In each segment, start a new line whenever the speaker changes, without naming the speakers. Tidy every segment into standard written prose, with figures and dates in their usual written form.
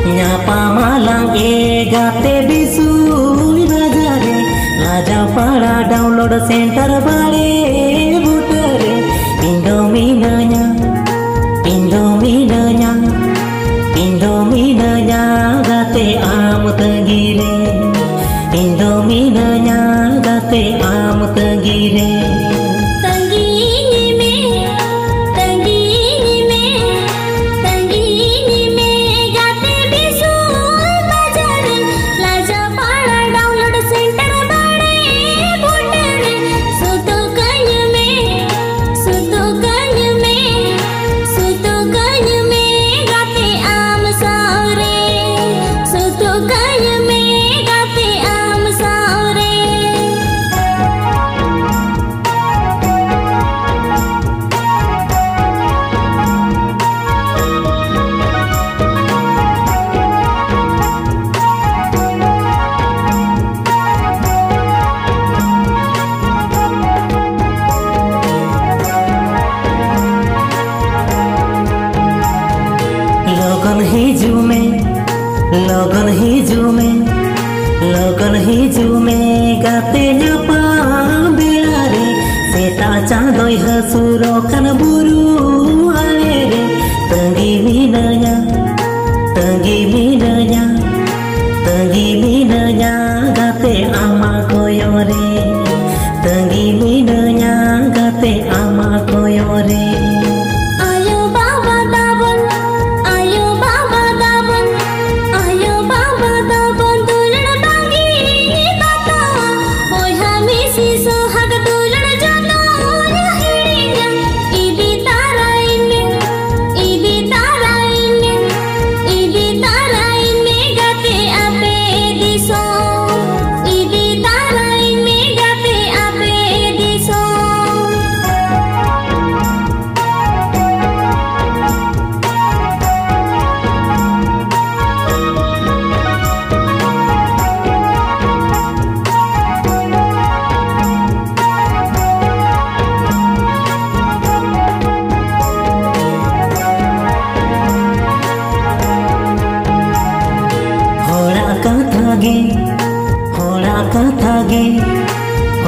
nyapa malang gate bisu rajare raja pada download center bale butare Indominanya gate am tagire Indominanya gate am tagire लगन हिजू में गाते nyapa बेलारे सेता चांदोय हसुरो kan buru alere tanggi minanya gate ama koyore tanggi minanya gate ama koyore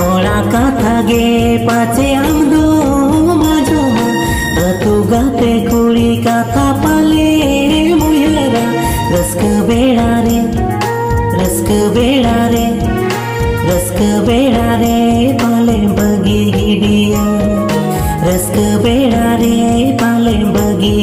होड़ा कथा गे पाचे आमदो माजो अतु गाते कुड़ी कथा पाले मुयरा रस्क बेड़ा रे पाले बगी गिडिया रस्क बेड़ा रे पाले बगी